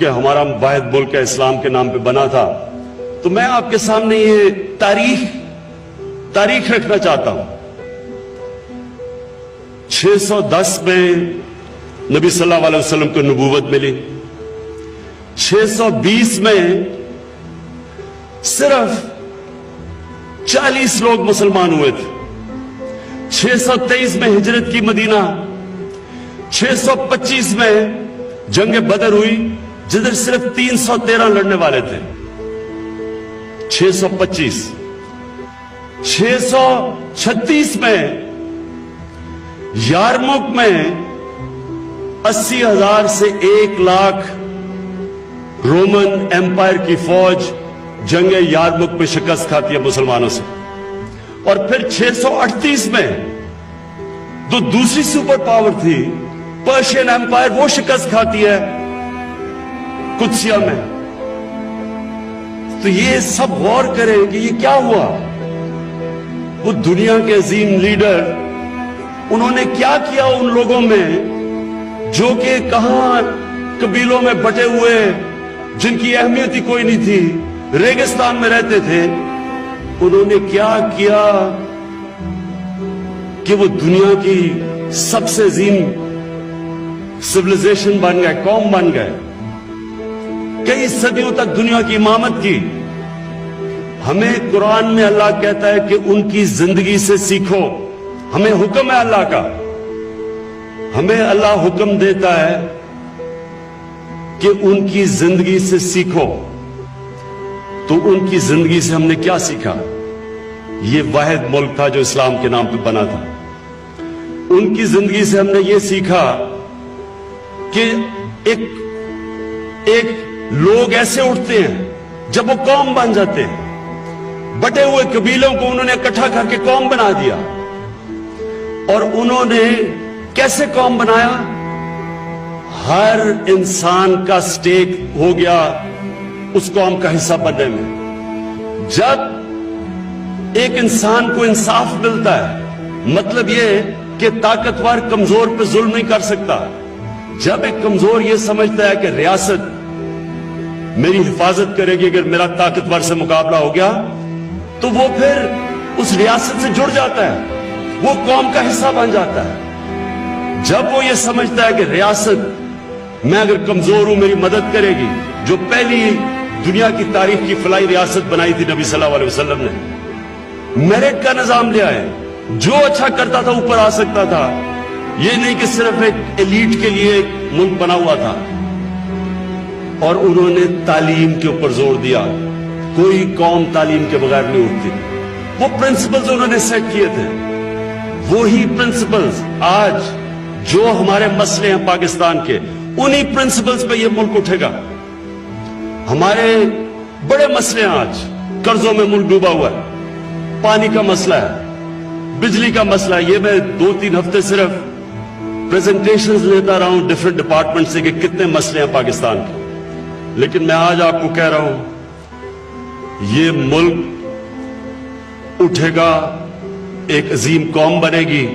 چونکہ ہمارا واحد ملک اسلام کے نام پہ بنا تھا، تو میں آپ کے سامنے یہ تاریخ رکھنا چاہتا ہوں۔ 610 میں نبی صلی اللہ علیہ وسلم کو نبوت ملی، 620 میں صرف 40 لوگ مسلمان ہوئے تھے، 623 میں ہجرت کی مدینہ، 625 میں جنگ بدر ہوئی جدھر صرف 313 لڑنے والے تھے، 625 636 میں یارموک میں 80,000 سے 1,00,000 رومن ایمپائر کی فوج جنگ یارموک میں شکست کھاتی ہے مسلمانوں سے، اور پھر 638 میں جو دوسری سپر پاور تھی پرشین ایمپائر، وہ شکست کھاتی ہے قدسیہ میں۔ تو یہ سب غور کریں کہ یہ کیا ہوا، وہ دنیا کے عظیم لیڈر انہوں نے کیا کیا ان لوگوں میں جو کہ کہاں قبیلوں میں بٹے ہوئے، جن کی اہمیت ہی کوئی نہیں تھی، ریگستان میں رہتے تھے، انہوں نے کیا کیا کہ وہ دنیا کی سب سے عظیم سویلائزیشن بن گئے، قوم بن گئے، کئی صدیوں تک دنیا کی امامت کی۔ ہمیں قرآن میں اللہ کہتا ہے کہ ان کی زندگی سے سیکھو، ہمیں حکم ہے اللہ کا، ہمیں اللہ حکم دیتا ہے کہ ان کی زندگی سے سیکھو۔ تو ان کی زندگی سے ہم نے کیا سیکھا؟ یہ واحد ملک تھا جو اسلام کے نام پہ بنا تھا۔ ان کی زندگی سے ہم نے یہ سیکھا کہ ایک لوگ ایسے اٹھتے ہیں جب وہ قوم بن جاتے ہیں، بٹے ہوئے قبیلوں کو انہوں نے اکٹھا کر کے قوم بنا دیا، اور انہوں نے کیسے قوم بنایا؟ ہر انسان کا سٹیک ہو گیا اس قوم کا حصہ بننے میں۔ جب ایک انسان کو انصاف ملتا ہے، مطلب یہ کہ طاقتور کمزور پہ ظلم نہیں کر سکتا، جب ایک کمزور یہ سمجھتا ہے کہ ریاست میری حفاظت کرے گی اگر میرا طاقتور سے مقابلہ ہو گیا، تو وہ پھر اس ریاست سے جڑ جاتا ہے، وہ قوم کا حصہ بن جاتا ہے۔ جب وہ یہ سمجھتا ہے کہ ریاست میں اگر کمزور ہوں میری مدد کرے گی، جو پہلی دنیا کی تاریخ کی فلاحی ریاست بنائی تھی نبی صلی اللہ علیہ وسلم نے، میرٹ کا نظام لے آئے، جو اچھا کرتا تھا اوپر آ سکتا تھا، یہ نہیں کہ صرف ایک ایلیٹ کے لیے ایک ملک بنا ہوا تھا۔ اور انہوں نے تعلیم کے اوپر زور دیا، کوئی قوم تعلیم کے بغیر نہیں اٹھتی۔ وہ پرنسپلز انہوں نے سیٹ کیے تھے، وہی پرنسپلز آج جو ہمارے مسئلے ہیں پاکستان کے، انہی پرنسپلز پہ یہ ملک اٹھے گا۔ ہمارے بڑے مسئلے ہیں آج، قرضوں میں ملک ڈوبا ہوا ہے، پانی کا مسئلہ ہے، بجلی کا مسئلہ ہے۔ یہ میں 2-3 ہفتے صرف پریزنٹیشنز لیتا رہا ہوں ڈیفرنٹ ڈپارٹمنٹ سے کہ کتنے مسئلے ہیں پاکستان کے، لیکن میں آج آپ کو کہہ رہا ہوں یہ ملک اٹھے گا، ایک عظیم قوم بنے گی۔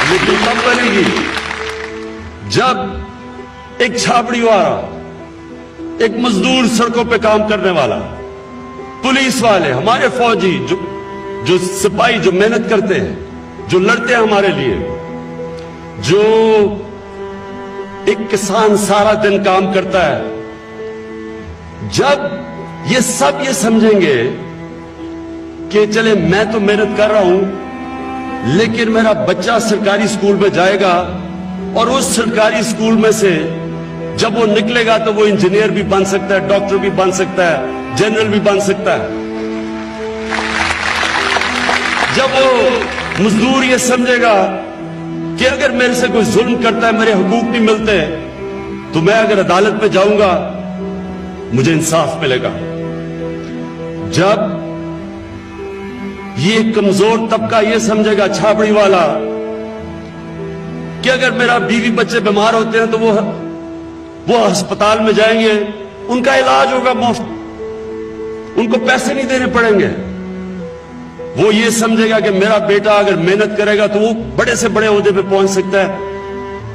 لیکن کب بنے گی؟ جب ایک چھاپڑی والا، ایک مزدور سڑکوں پہ کام کرنے والا، پولیس والے، ہمارے فوجی جو سپاہی جو محنت کرتے ہیں، جو لڑتے ہیں ہمارے لیے، جو ایک کسان سارا دن کام کرتا ہے، جب یہ سب یہ سمجھیں گے کہ چلے میں تو محنت کر رہا ہوں لیکن میرا بچہ سرکاری سکول میں جائے گا، اور اس سرکاری سکول میں سے جب وہ نکلے گا تو وہ انجینئر بھی بن سکتا ہے، ڈاکٹر بھی بن سکتا ہے، جنرل بھی بن سکتا ہے۔ جب وہ مزدور یہ سمجھے گا کہ اگر میرے سے کوئی ظلم کرتا ہے، میرے حقوق نہیں ملتے، تو میں اگر عدالت پہ جاؤں گا مجھے انصاف ملے گا۔ جب یہ کمزور طبقہ یہ سمجھے گا، چھاپڑی والا، کہ اگر میرا بیوی بچے بیمار ہوتے ہیں تو وہ ہسپتال میں جائیں گے، ان کا علاج ہوگا مفت، ان کو پیسے نہیں دینے پڑیں گے۔ وہ یہ سمجھے گا کہ میرا بیٹا اگر محنت کرے گا تو وہ بڑے سے بڑے عہدے پہ پہنچ سکتا ہے،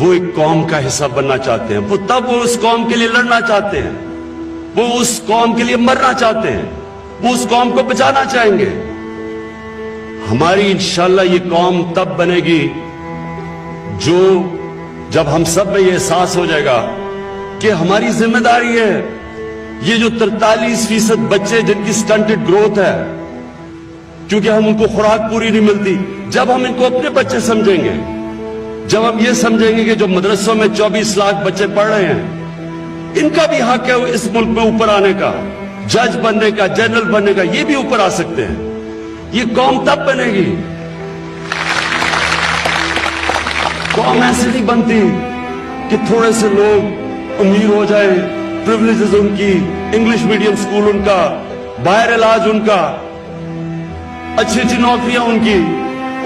وہ ایک قوم کا حصہ بننا چاہتے ہیں, وہ تب وہ اس قوم کے لیے لڑنا چاہتے ہیں, وہ اس قوم کے لیے مرنا چاہتے ہیں, وہ اس قوم کو بچانا چاہیں گے. ہماری انشاءاللہ یہ قوم تب بنے گی جب ہم سب میں یہ احساس ہو جائے گا کہ ہماری ذمہ داری ہے. یہ جو 43% بچے جن کی سٹنٹڈ گروتھ ہے کیونکہ ہم ان کو خوراک پوری نہیں ملتی, جب ہم ان کو اپنے بچے سمجھیں گے, جب ہم یہ سمجھیں گے کہ جو مدرسوں میں 24 لاکھ بچے پڑھ رہے ہیں ان کا بھی حق ہے اس ملک میں اوپر آنے کا, جج بننے کا, جنرل بننے کا, یہ بھی اوپر آ سکتے ہیں. یہ قوم تب بنے گی. قوم ایسے نہیں بنتی کہ تھوڑے سے لوگ امیر ہو جائیں, پریولیجز ان کی, انگلش میڈیم سکول ان کا, باہر علاج ان کا, اچھی اچھی نوکریاں ان کی,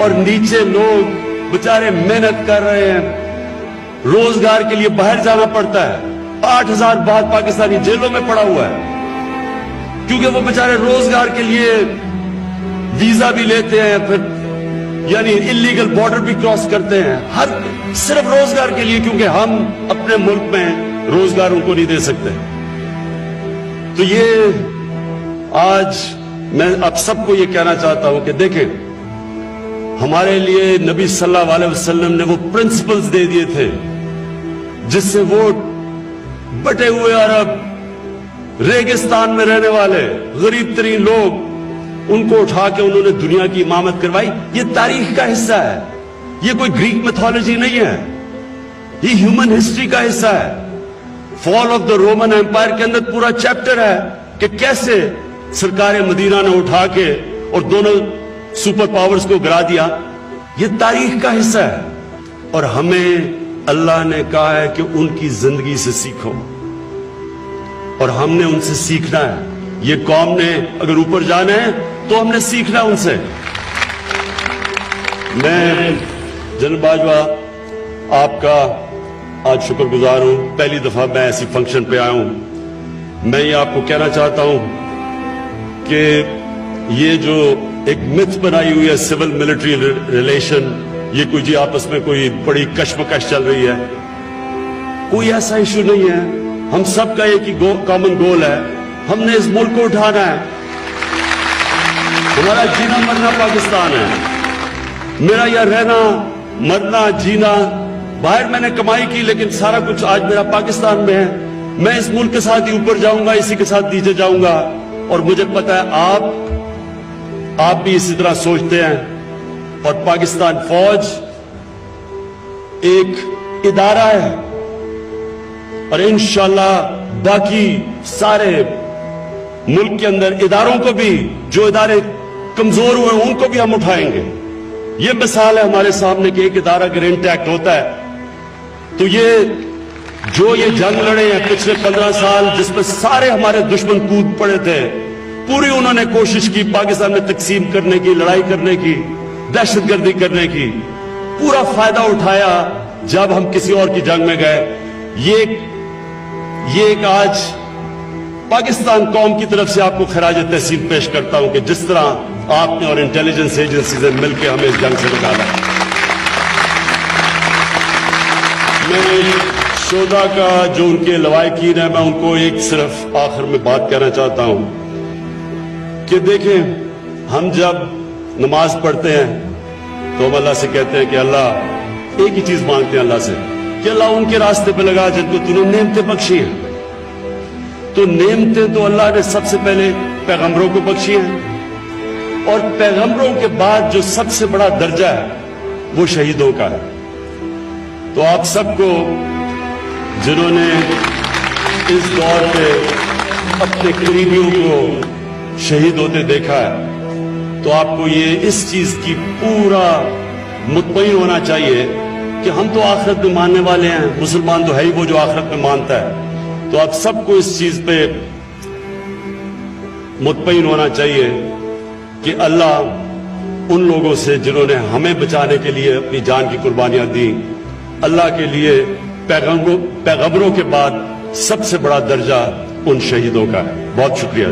اور نیچے لوگ بچارے محنت کر رہے ہیں, روزگار کے لیے باہر جانا پڑتا ہے. 8,000 بعد پاکستانی جیلوں میں پڑا ہوا ہے کیونکہ وہ بچارے روزگار کے لیے ویزا بھی لیتے ہیں, پھر یعنی انلیگل بارڈر بھی کراس کرتے ہیں, صرف روزگار کے لیے, کیونکہ ہم اپنے ملک میں روزگار ان کو نہیں دے سکتے. تو یہ آج میں اب سب کو یہ کہنا چاہتا ہوں کہ دیکھیں, ہمارے لیے نبی صلی اللہ علیہ وسلم نے وہ پرنسپلز دے دیے تھے جس سے وہ بٹے ہوئے عرب, ریگستان میں رہنے والے غریب ترین لوگ, ان کو اٹھا کے انہوں نے دنیا کی امامت کروائی. یہ تاریخ کا حصہ ہے, یہ کوئی گریک میتھولوجی نہیں ہے, یہ ہیومن ہسٹری کا حصہ ہے. فال آف دا رومن ایمپائر کے اندر پورا چیپٹر ہے کہ کیسے سرکار مدینہ نے اٹھا کے اور دونوں سپر پاورز کو گرا دیا. یہ تاریخ کا حصہ ہے, اور ہمیں اللہ نے کہا ہے کہ ان کی زندگی سے سیکھو, اور ہم نے ان سے سیکھنا ہے. یہ قوم نے اگر اوپر جانا ہے تو ہم نے سیکھنا ان سے. میں جناب باجوہ آپ کا آج شکر گزار ہوں, پہلی دفعہ میں ایسی فنکشن پہ آیا ہوں. میں یہ آپ کو کہنا چاہتا ہوں کہ یہ جو ایک متھ بنائی ہوئی ہے سول ملٹری ریلیشن, یہ کوئی جی آپس میں کوئی بڑی کشمکش چل رہی ہے, کوئی ایسا ایشو نہیں ہے. ہم سب کا ایک ہی کامن گول ہے, ہم نے اس ملک کو اٹھانا ہے. ہمارا جینا مرنا پاکستان ہے. میرا یہ رہنا مرنا جینا, باہر میں نے کمائی کی لیکن سارا کچھ آج میرا پاکستان میں ہے. میں اس ملک کے ساتھ ہی اوپر جاؤں گا, اسی کے ساتھ نیچے جاؤں گا. اور مجھے پتا ہے آپ بھی اسی طرح سوچتے ہیں. اور پاکستان فوج ایک ادارہ ہے, اور انشاءاللہ باقی سارے ملک کے اندر اداروں کو بھی, جو ادارے کمزور ہوئے ہیں ان کو بھی ہم اٹھائیں گے. یہ مثال ہے ہمارے سامنے کہ ایک ادارہ اگر انٹیکٹ ہوتا ہے تو یہ جنگ لڑے ہیں پچھلے 15 سال, جس میں سارے ہمارے دشمن کود پڑے تھے, پوری انہوں نے کوشش کی پاکستان میں تقسیم کرنے کی, لڑائی کرنے کی, دہشت گردی کرنے کی, پورا فائدہ اٹھایا جب ہم کسی اور کی جنگ میں گئے. یہ ایک آج پاکستان قوم کی طرف سے آپ کو خراج تحسین پیش کرتا ہوں کہ جس طرح آپ نے اور انٹیلیجنس ایجنسیز نے مل کے ہمیں اس جنگ سے نکالا. میں شہداء کا جو ان کے لواحقین ہیں, میں ان کو ایک صرف آخر میں بات کہنا چاہتا ہوں کہ دیکھیں, ہم جب نماز پڑھتے ہیں تو ہم اللہ سے کہتے ہیں کہ اللہ, ایک ہی چیز مانگتے ہیں اللہ سے کہ اللہ ان کے راستے پہ لگا جن کو تو نے نعمتیں بخشی ہیں. تو نعمتیں تو اللہ نے سب سے پہلے پیغمبروں کو بخشی ہیں, اور پیغمبروں کے بعد جو سب سے بڑا درجہ ہے وہ شہیدوں کا ہے. تو آپ سب کو جنہوں نے اس دور پہ اپنے قریبیوں کو شہید ہوتے دیکھا ہے, تو آپ کو یہ اس چیز کی پورا مطمئن ہونا چاہیے کہ ہم تو آخرت میں ماننے والے ہیں. مسلمان تو ہے ہی وہ جو آخرت میں مانتا ہے. تو آپ سب کو اس چیز پہ مطمئن ہونا چاہیے کہ اللہ ان لوگوں سے جنہوں نے ہمیں بچانے کے لیے اپنی جان کی قربانیاں دی, اللہ کے لیے پیغمبروں کے بعد سب سے بڑا درجہ ان شہیدوں کا ہے. بہت شکریہ.